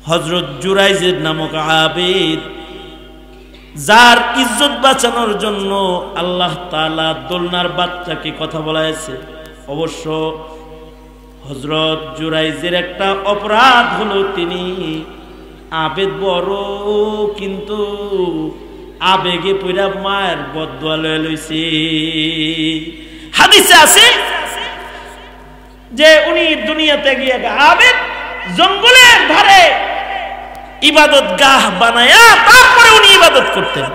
হযরত জুরাইজের নামক আবেদ, যার ইজ্জত বাঁচানোর জন্য আল্লাহ তাআলা দোলনার বাচ্চাকে কথা বলাইছে। অবশ্য হযরত জুরাইজের একটা অপরাধ হলো তিনি আবেদ বড়, কিন্তু আবেগে পইরা মায়ের বদদোয়া লয়ে লইছে। হাদিসে আছে যে উনি দুনিয়াতে গিয়ে আবেদ জঙ্গলের ধারে ইবাদত গাহ বানায়া তারপরে উনি ইবাদত করতেন।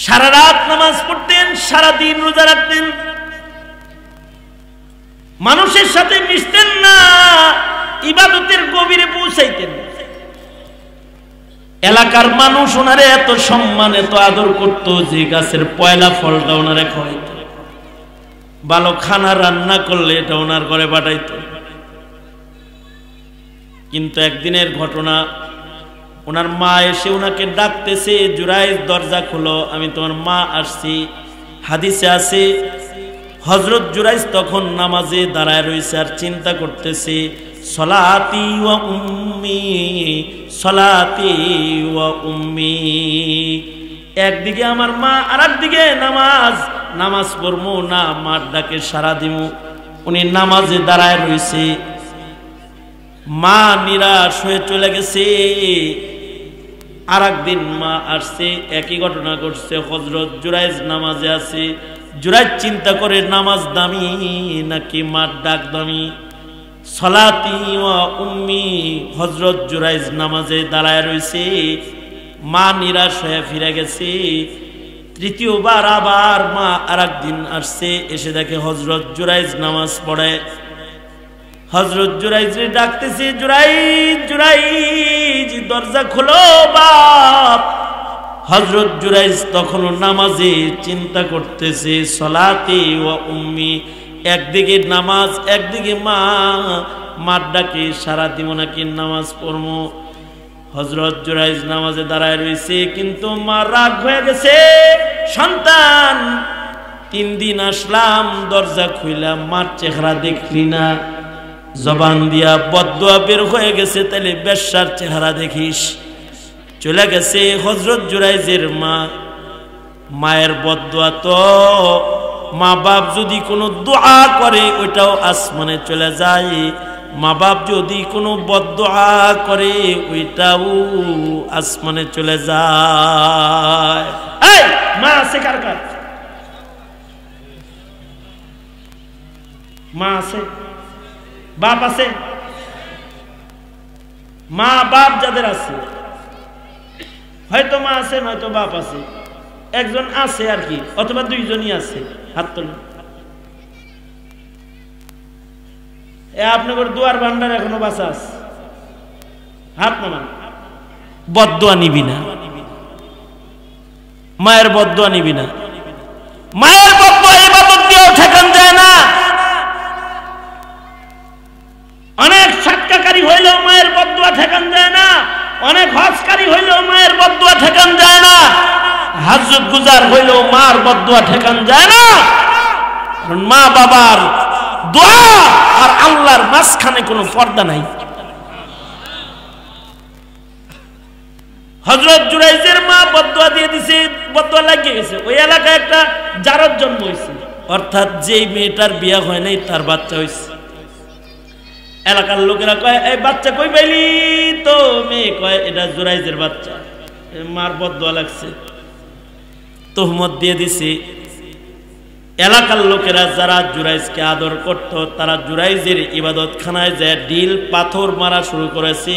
সারা রাত নামাজ পড়তেন, সারা দিন রোজা রাখতেন, মানুষের সাথে মিশতেন না, ইবাদতের গভীরে পৌঁছাইতেন। এলাকার মানুষ ওনারে এত সম্মান এত আদর করত যে গাছের পয়লা ফলটা ওনারে খাওয়াইত, ভালো খানা রান্না করলে এটা ওনার ঘরে পাঠাইত। কিন্তু একদিনের ঘটনা, ওনার মা এসে ওনাকে ডাকতেছে, জুরাইজ দরজা খোলো, আমি তোমার মা আসছি। হাদিসে আছে হযরত জুরাইজ তখন নামাজে দাঁড়ায় রয়েছে আর চিন্তা করতেছে, সলাতি ওয়া উম্মি, সলাতি ওয়া উম্মি। একদিকে আমার মা আর একদিকে নামাজ, নামাজ পড়বো না মার ডাকে সারা দিব। উনি নামাজে দাঁড়ায় রয়েছে, মা নিরাশ হয়ে চলে গেছে। আর একদিন মা আসছে, একই ঘটনা ঘটছে, হযরত জুরাইজ নামাজে আছে। জুরাইজ চিন্তা করে নামাজ দামি নাকি মার ডাক দামি, সলাতি ওয়া উম্মি। হযরত জুরাইজ নামাজে দাঁড়ায় রয়েছে, মা নিরাশ হয়ে ফিরে গেছে। তৃতীয়বার আবার মা আর একদিন আসছে, এসে দেখে হযরত জুরাইজ নামাজ পড়ে। হযরত জুরাইজরে ডাকতেছে, জুরাইজ, জুরাইজ দরজা খোলো বাপ। হযরত জুরাইজ তখনও নামাজে চিন্তা করতেছে, সলাতি ওয়া উম্মি। একদিকে নামাজ, একদিকে মা, মার ডাকে সারা দিব নাকি নামাজ পড়বো। হযরত জুরাইজ নামাজে দাঁড়ায় রয়েছে, কিন্তু মা রাগ হয়ে গেছে, সন্তান 3 দিন আসলাম, দরজা খুইলাম, মার চেহারা দেখলি না, জবান দিয়া বদদোয়া বের হয়ে গেছে, তাহলে বেশ্যার চেহারা দেখিস। চলে গেছে হযরত জুরাইজের মা। মায়ের বদদোয়া তো, মা বাপ যদি কোনো দোয়া করে ওইটাও আসমানে চলে যায়, মা বাপ যদি কোনো বদদোয়া করে ওইটাও আসমানে চলে যায়। এই মা আছে কার কার? মা আছে, বাপ আছে? মা বাপ যাদের আছে, হয়তো মা আছে নয়তো বাপ আছে, একজন আছে আর কি, অথবা দুইজনই আছে, হাত তোলেন। আপনাদের দুয়ার ভান্ডার এখনো বাঁচা আছে, হাত নামান। বদদোয়া নিবি না, মায়ের বদদোয়া নিবি না। মায়ের বদদোয়া ইবাদত দিয়েও ঠেকান যায় না। অনেক সাক্ষাকারী হইলেও মায়ের বদদোয়া ঠেকান যায় না, অনেক হজকারী হইলেও মায়ের বদদোয়া ঠেকান যায় না, হাজত গুজার হইলেও মার বদদোয়া ঠেকান যায় না। মা বাবার দোয়া আর আল্লাহর মাঝখানে কোনো পর্দা নাই। হযরত জুরাইজের মা বদদোয়া দিয়ে দিছে, বদদোয়া লাগিয়ে গেছে। ওই এলাকায় একটা জারত জন্ম হয়েছে, অর্থাৎ যেই মেয়েটার বিয়া হয় নাই তার বাচ্চা হয়েছে। এলাকার লোকেরা কয়, এই বাচ্চা কই পাইলি? তো মেয়ে কয়, এটা জুরাইজের বাচ্চা, মার বদদোয়া লাগছে, তোহমত দিয়ে দিছে। এলাকার লোকেরা যারা জুরাইজকে আদর করত, তারা জুরাইজের ইবাদতখানায় যায় ডিল পাথর মারা শুরু করেছে।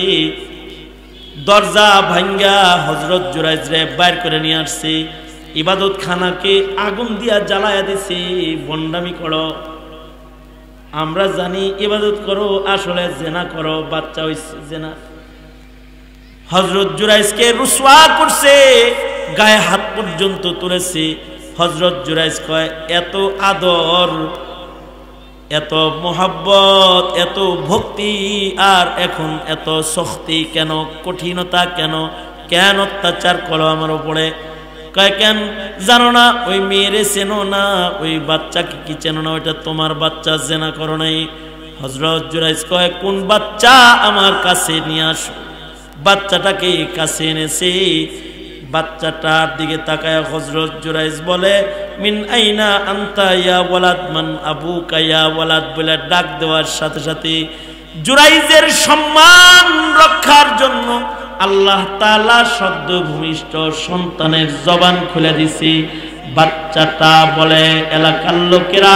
দরজা ভাঙ্গা হযরত জুরাইজরে বাইর করে নিয়ে আসছে, ইবাদতখানাকে আগুন দিয়া জ্বালায়া দিছে। বন্ডামি করো, আমরা জানি ইবাদত করো, আসলে জেনা করো, বাচ্চা হইছে জেনা। হযরত জুরাইজকে রুসওয়া করছে, গায়ে হাত পর্যন্ত তুলেছে। হযরত জুরাইজ কয়, এত আদর, এত মোহাব্বত, এত ভক্তি, আর এখন এত শক্তি কেন, কঠিনতা কেন, কেন অত্যাচার করো আমার উপরে? কয়, কেন জানো না? ওই মেয়েরে চেনো না, ওই বাচ্চাকে কি চেনো না? ওইটা তোমার বাচ্চা, জেনা করো নাই। হযরত জুরাইজ কয় কোন বাচ্চা আমার কাছে নিয়ে আসো। বাচ্চাটাকে কাছে এনেছে। বাচ্চাটার দিকে তাকায় হযরত জুরাইজ বলে মিন আইনা আনতা ইয়া ওয়ালাদ মান আবুকা ইয়া ওয়ালাদ বলে ডাক দেওয়ার সাথে সাথে জুরাইজের সম্মান রক্ষার জন্য আল্লাহ তাআলা শব্দ ভূমিষ্ঠ সন্তানের জবান খুলে দিছে। বাচ্চাটা বলে এলাকার লোকেরা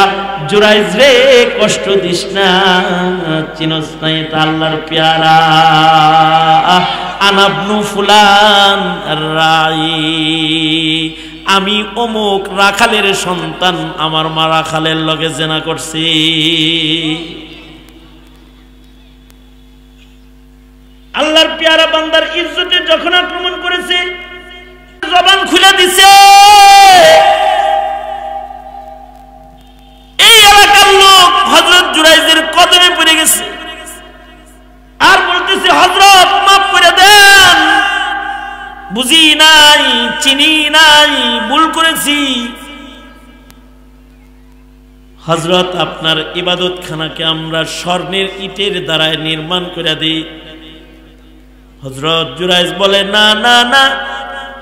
জুরাইজ রে কষ্ট দিস না, চিনস না এটা আল্লাহর পেয়ারা, আনাবনু ফুলান রাই, আমি অমুক রাখালের সন্তান, আমার মা রাখালের লগে জেনা করছি। আল্লাহর পেয়ারা বান্দার ইজ্জতে যখন আক্রমণ করেছে জবান খুলে দিছে। এই এলাকার লোক হযরত জুরাইজের কদমে পড়ে গেছে আর বলতেছে হযরত মাফ করে দেন, বুঝি নাই, চিনি নাই, ভুল করেছি। হযরত আপনার ইবাদতখানাকে আমরা স্বর্ণের ইটের দ্বারা নির্মাণ করে দিই। হযরত জুরাইজ বলে না না না,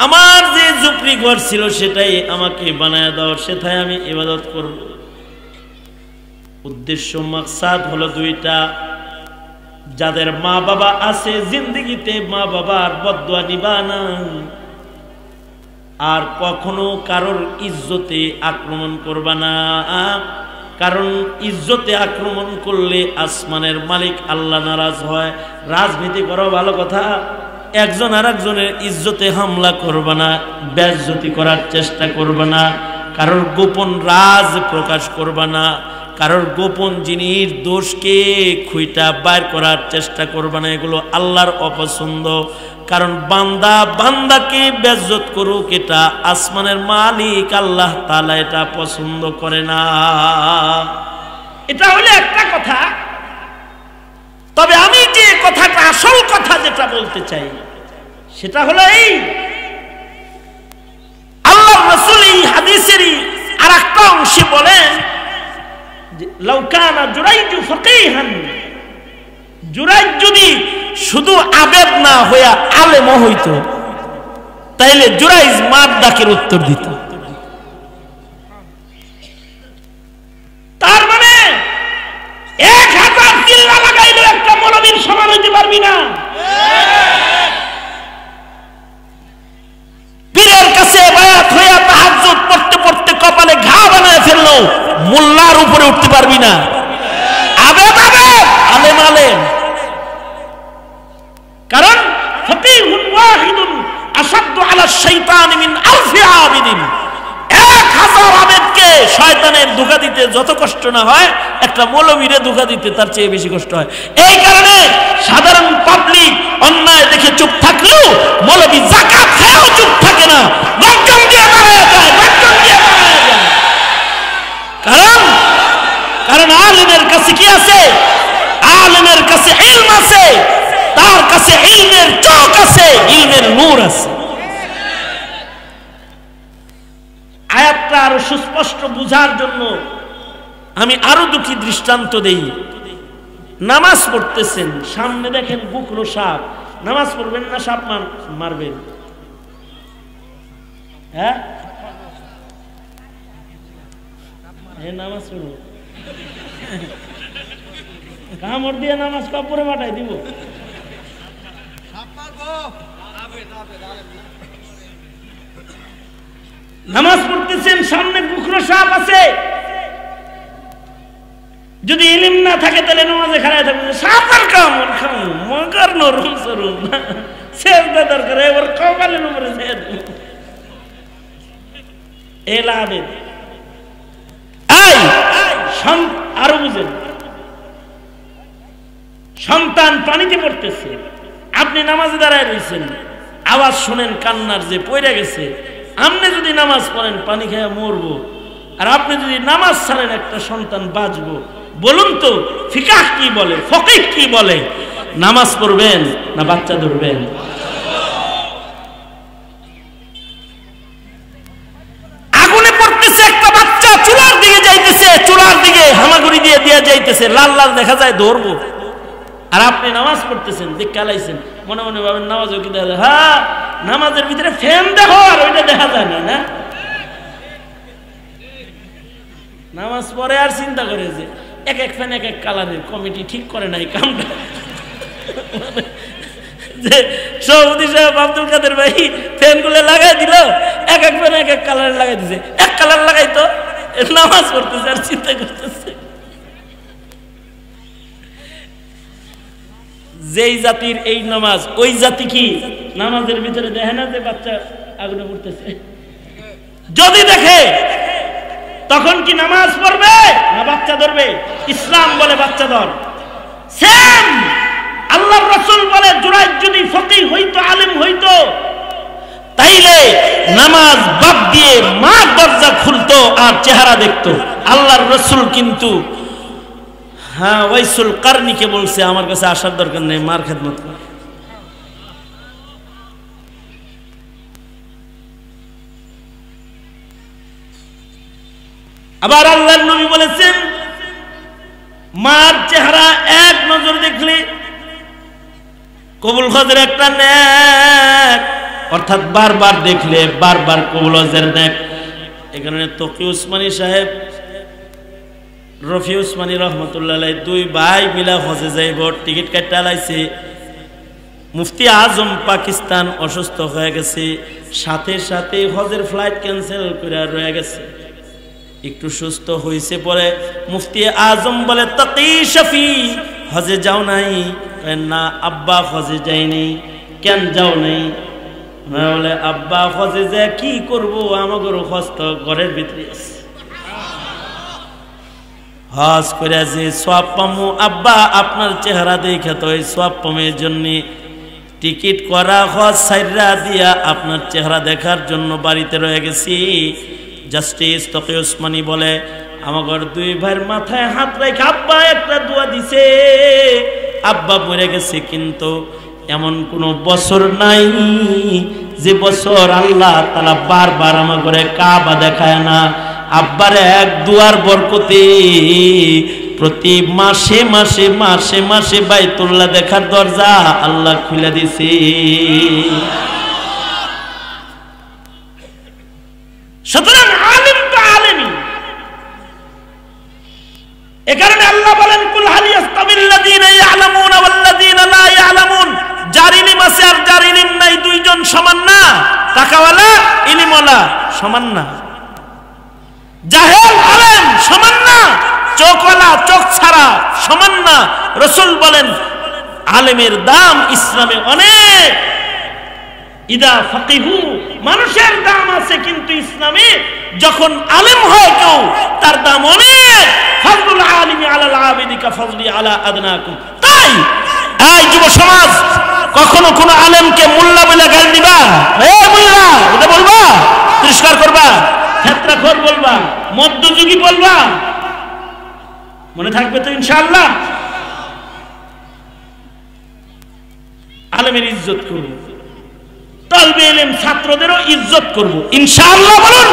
আমার যে ঝুপড়ি ঘর ছিল সেটাই আমাকে বানায় দাও, সেটাই আমি ইবাদত করব। উদ্দেশ্য মাকসাদ হলো দুইটা, যাদের মা বাবা আছে জিন্দেগিতে মা বাবার বদদুয়া নিবা না, আর কখনো কারোর ইজ্জতে আক্রমণ করবা না, কারণ ইজ্জতে আক্রমণ করলে আসমানের মালিক আল্লাহ নারাজ হয়। রাজনীতি করো ভালো কথা, একজন আর একজনের ইজ্জতে হামলা করবা না, বেইজ্জতি করার চেষ্টা করবা না, কারোর গোপন রাজ প্রকাশ করবা না, কারোর গোপন জিনিস দোষকে খুইটা বাইর করার চেষ্টা করবা না, এগুলো আল্লাহর অপছন্দ। কারণ বান্দা বান্দাকে বেইজ্জত করুক এটা আসমানের মালিক আল্লাহ তাআলা এটা পছন্দ করে না। এটা হলো একটা কথা। তবে আমি যে কথাটা আসল কথা যেটা বলতে চাই সেটা হলো এই, আল্লাহর রাসূল এই হাদিসেরই আরেকটা অংশে বলেন লাউ কানা জুরাইজু ফাকিহান, জুরাইজ যদি শুধু আবেদ না হইয়া আলেম হইতো তাইলে জুরাইজ মার ডাকের উত্তর দিত। তার মানে 1000 চিল্লা লাগাইলে একটা মৌলবীর সমান হইতে পারবি না। পীরের কাছে বায়াত হইয়া তাহাজ্জুদ পড়তে পড়তে কপালে ঘা বানায় ফেললো, মোল্লার উপরে উঠতে পারবি না। আবেদ আবেদ, আলেম আলেম। কারণ ফাকিহুন ওয়াহিদুন আশাদ্দু আলা শাইতান মিন আলফি আবিদিন। 1000 আবেদকে শয়তানের ধোঁকা দিতে যত কষ্ট না হয়, একটা মৌলবীরে ধোঁকা দিতে তার চেয়ে বেশি কষ্ট হয়। এই কারণে সাধারণ পাবলিক অন্যায় দেখে চুপ থাকলেও মৌলবী যাকাত খায়ও চুপ থাকে না, গর্জন দিয়ে দাঁড়ায় যায়, গর্জন দিয়ে দাঁড়ায় যায়। কারণ আলেমের কাছে কি আছে? আলেমের কাছে ইলম আছে, তার কাছে ইলমের চোখ আছে, ইলমের নূর আছে। আয়াতটা আরো সুস্পষ্ট বুঝার জন্য আমি আরো দুটি দৃষ্টান্ত দেই। নামাজ পড়তেছেন, সামনে দেখেন বুকরো সাপ, নামাজ পড়বেন না সাপ মারবেন? হ্যাঁ, নামাজ পড়ব, কামড় দিয়ে নামাজ কাপড়ে পাঠাই দিব। নামাজ পড়তেছেন, সামনে বুকরো সাপ আছে, যদি ইলম না থাকে তাহলে নামাজে খাড়ায় থাকবে, সাপের কামড় খাবো মগর নরম সরম সেজদা দরকার, এবার কপালের উপরে ছেড়ে দেব। এলাবেন আরো বুঝেন, সন্তান পানিতে পড়তেছে, আপনি নামাজে দাঁড়ায় রয়েছেন, আওয়াজ শুনেন কান্নার যে পড়ে গেছে, আপনি যদি নামাজ পড়েন পানি খেয়ে মরবো, আর আপনি যদি নামাজ ছাড়েন একটা সন্তান বাঁচবো। বলুন তো ফিকাহ কি বলে, ফকিহ কি বলে? নামাজ পড়বেন না বাচ্চা ধরবেন? আগুনে পড়তেছে একটা বাচ্চা, চুলার দিকে যাইতেছে, চুলার দিকে হামাগুড়ি দিয়ে দিয়ে যাইতেছে, আইতেছে, লাল লাল দেখা যায়, ধরবো। আর আপনি নামাজ পড়তেছেন, দেখ কালাইছেন, মনে মনে ভাবেন নামাজও কি দেখা যায়? হ্যাঁ, নামাজের ভিতরে ফ্যান দেখো, আর ওইটা দেখা যায় না। না, নামাজ পড়ে আর চিন্তা করে যে এক এক ফ্যান এক এক কালারের, কমিটি ঠিক করে নাই কামটা। যে সভাপতি সাহেব আব্দুল কাদের ভাই ফ্যানগুলো লাগাই দিল, এক এক ফ্যান এক এক কালারের লাগাই দিছে, এক কালার লাগাইতো, নামাজ পড়তেছে আর চিন্তা করতেছে। যেই জাতির এই নামাজ, ওই জাতি কি নামাজের ভিতরে দেখে না যে বাচ্চা আগুনে পড়তেছে? যদি দেখে তখন কি নামাজ পড়বে না বাচ্চা ধরবে? ইসলাম বলে বাচ্চা ধর। সেম আল্লাহর রাসূল বলে জুরাইজ যদি ফকিহ হইতো, আলেম হইতো, তাইলে নামাজ বাদ দিয়ে মা দরজা খুলতো আর চেহারা দেখতো। আল্লাহর রাসূল কিন্তু হ্যাঁ ওয়াইসুল কারনিকে বলছে আমার কাছে আসার দরকার নেই, মার খেদমত কর। আবার আল্লাহর নবী বলেছেন মার চেহারা এক নজর দেখলে কবুল হজের একটা নেক, অর্থাৎ বারবার দেখলে বারবার কবুল হজের নেক। এখানে তকি উসমানী সাহেব, রফি উসমানী রহমতুল্লাহ আলাইহি দুই ভাই মিলা হজে যাইব, টিকিট কাটতে লাইছে। মুফতি আজম পাকিস্তান অসুস্থ হয়ে গেছে, সাথে সাথে হজের ফ্লাইট ক্যান্সেল করে রয়ে গেছে। একটু সুস্থ হয়েছে পরে মুফতি আজম বলে তকি শফি হজে যাও নাই? না আব্বা হজে যাইনি। কেন যাও নাই? বলে আব্বা হজে যায় কি করবো, আমাদের হজ তো ঘরের ভিতরে আছে। হজ করে যে সওয়াব পামু, আব্বা আপনার চেহারা দেখে তো এই সওয়াব পামের জন্য টিকিট করা হজ সাইরা দিয়া আপনার চেহারা দেখার জন্য বাড়িতে রয়ে গেছি। জাস্টিস তকি উসমানী বলে আমার দুই ভাইয়ের মাথায় হাত রেখে আব্বা একটা দোয়া দিছে, আব্বা মরে গেছে, কিন্তু এমন কোন বছর নাই যে বছর আল্লাহ তাআলা বারবার আমার ঘরে কাবা দেখায় না। আব্বার এক দুয়ার বরকতে প্রতি মাসে মাসে মাসে মাসে বাইতুল্লাহ দেখার দরজা আল্লাহ খুলে দিছে। সুতরাং আলিম তো আলেমই। এ কারণে আল্লাহ বলেন কুল হাল ইয়াস্তাবিল্লাযীনা ইয়ালামুনা ওয়াল্লাযীনা লা ইয়ালামুন, যার ইলম আছে আর যার ইলম নাই দুইজন সমান না। টাকাওয়ালা ইলমওয়ালা সমান না, জাহেল আলেম সমান না, চোখওয়ালা চোখ ছাড়া সমান না। রাসূল বলেন আলেমের দাম ইসলামে অনেক। ইদা ফাকিহু, মানুষের দাম আছে কিন্তু ইসলামে যখন আলেম হয় কেউ তার দাম অনেক। ফাজলুল আলিমি আলাল আবিদি কা ফাজলি আলা আদনাকুম। তাই এই যুব সমাজ কখনো কোন আলেমকে মোল্লা বলে গাল দিবা, এ মোল্লা এটা বলবা, তিরস্কার করবা, ফেতরাখোর বলবা, মধ্যযুগী বলবা, মনে থাকবে তো ইনশাআল্লাহ। আলেমের ইজ্জত করব, তালবে ইলম ছাত্রদেরও ইজ্জত করব ইনশাআল্লাহ। বলুন